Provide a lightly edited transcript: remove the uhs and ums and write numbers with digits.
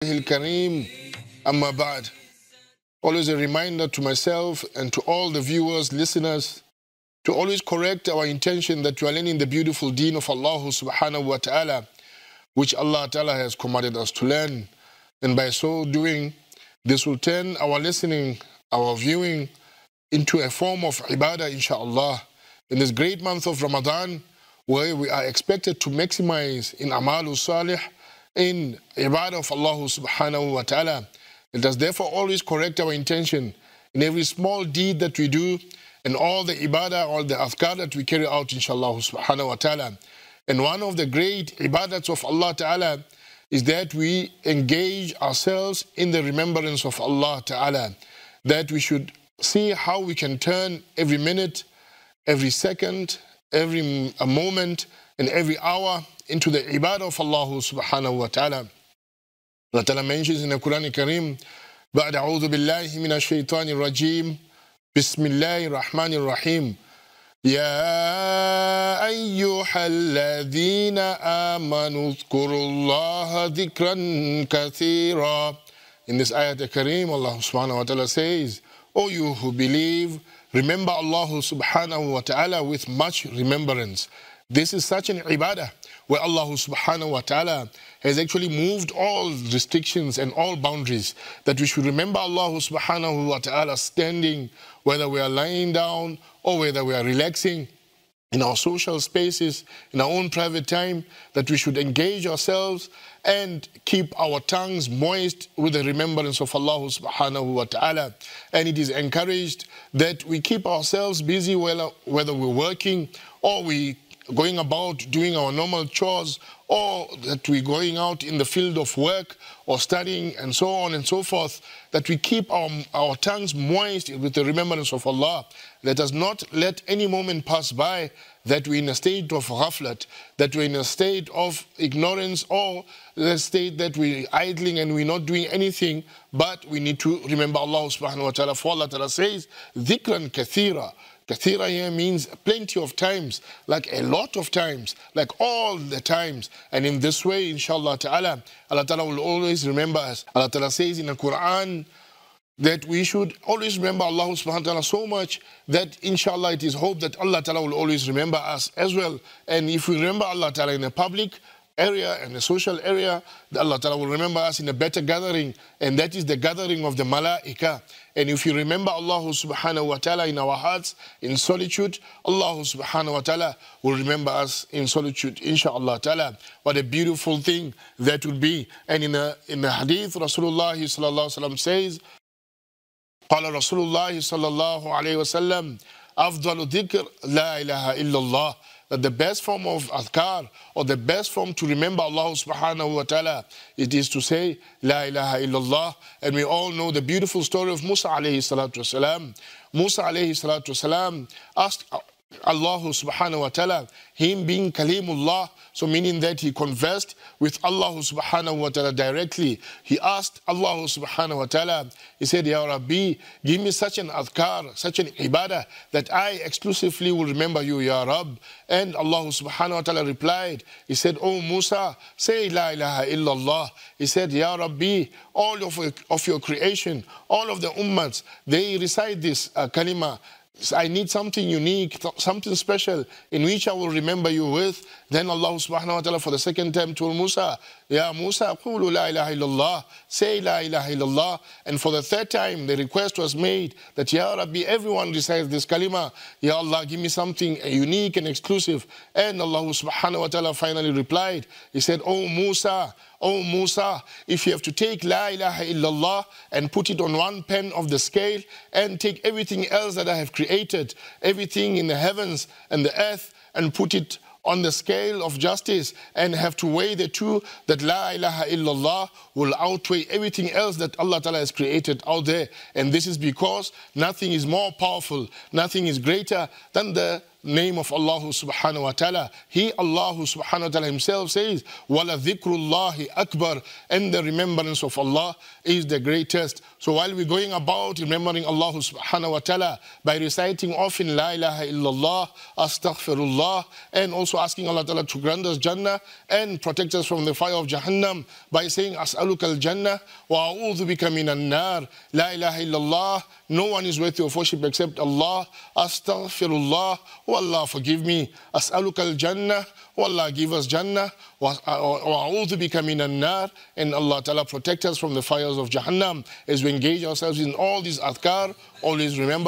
Kareem, Amma Ba'd. Always a reminder to myself and to all the viewers, listeners, to always correct our intention that we are learning the beautiful deen of Allah subhanahu wa ta'ala, which Allah ta'ala has commanded us to learn. And by so doing, this will turn our listening, our viewing, into a form of ibadah, inshaAllah, in this great month of Ramadan, where we are expected to maximize in amalu salih, in ibadah of Allah subhanahu wa ta'ala. Let us therefore always correct our intention in every small deed that we do and all the ibadah, all the adhkar that we carry out, inshallah subhanahu wa ta'ala. And one of the great ibadats of Allah ta'ala is that we engage ourselves in the remembrance of Allah ta'ala, that we should see how we can turn every minute, every second, every moment, and every hour into the ibadah of Allah subhanahu wa ta'ala. Allah ta'ala mentions in the Quran Kareem, بعد أعوذ بالله من الشيطان الرجيم بسم الله الرحمن الرحيم يا أيها الذين آمنوا اذكروا الله ذكرا كثيرا. In this ayat Kareem, Allah subhanahu wa ta'ala says, O you who believe, remember Allah subhanahu wa ta'ala with much remembrance. This is such an ibadah where Allah subhanahu wa ta'ala has actually moved all restrictions and all boundaries, that we should remember Allah subhanahu wa ta'ala standing, whether we are lying down or whether we are relaxing, in our social spaces, in our own private time, that we should engage ourselves and keep our tongues moist with the remembrance of Allah subhanahu wa ta'ala. And it is encouraged that we keep ourselves busy, whether we're working or we going about doing our normal chores, or that we're going out in the field of work or studying and so on and so forth, that we keep our tongues moist with the remembrance of Allah. Let us not let any moment pass by that we're in a state of ghaflat, that we're in a state of ignorance, or the state that we're idling and we're not doing anything, but we need to remember Allah subhanahu wa ta'ala. For Allah ta'ala says, dhikran kathira. Kathira here means plenty of times, like a lot of times, like all the times. And in this way, inshallah ta'ala, Allah ta'ala will always remember us. Allah ta'ala says in the Quran that we should always remember Allah subhanahu wa ta'ala so much that inshallah it is hope that Allah ta'ala will always remember us as well. And if we remember Allah ta'ala in a public area and a social area, Allah ta'ala will remember us in a better gathering, and that is the gathering of the malaika. And if you remember Allah subhanahu wa ta'ala in our hearts, in solitude, Allah subhanahu wa ta'ala will remember us in solitude, inshaAllah ta'ala. What a beautiful thing that would be. And in the hadith, Rasulullah sallallahu alayhi wa sallam says, قال رسول الله صلى الله عليه وسلم أفضل ذكر لا إله إلا الله, that the best form of adhkar, or the best form to remember Allah subhanahu wa ta'ala, it is to say La ilaha illallah. And we all know the beautiful story of Musa alayhi salatu wasalam. Musa alayhi salatu wasalam asked Allah subhanahu wa ta'ala, him being Kalimullah, so meaning that he conversed with Allah subhanahu wa ta'ala directly. He asked Allah subhanahu wa ta'ala, he said, Ya Rabbi, give me such an adhkar, such an ibadah, that I exclusively will remember you, Ya Rabb. And Allah subhanahu wa ta'ala replied, he said, Oh Musa, say La ilaha illallah. He said, Ya Rabbi, all of your creation, all of the ummats, they recite this kalima. I need something unique, something special in which I will remember you with. Then Allah subhanahu wa ta'ala for the second time told Musa, Ya Musa, qulu la ilaha illallah, say la ilaha illallah. And for the third time the request was made that Ya Rabbi, everyone recites this kalima. Ya Allah, give me something unique and exclusive. And Allah subhanahu wa ta'ala finally replied, he said, Oh Musa, if you have to take La ilaha illallah and put it on one pen of the scale and take everything else that I have created, everything in the heavens and the earth, and put it on the scale of justice and have to weigh the two, that La ilaha illallah will outweigh everything else that Allah Ta'ala has created out there. And this is because nothing is more powerful, nothing is greater than the name of Allah subhanahu wa ta'ala. He, Allah subhanahu wa ta'ala himself says, wala dhikrullahi akbar, and the remembrance of Allah is the greatest. So while we're going about remembering Allah subhanahu wa ta'ala by reciting often la ilaha illallah, astaghfirullah, and also asking Allah ta'ala to grant us Jannah and protect us from the fire of Jahannam by saying as'aluka al-Jannah wa a'udhu bika minan nar, la ilaha illallah, no one is worthy of worship except Allah, astaghfirullah, oh Allah forgive me, as'aluka al-Jannah, oh Allah give us Jannah, wa a'udhu bika minan nar, and Allah ta'ala protect us from the fires of Jahannam. As we engage ourselves in all these adhkar, always remember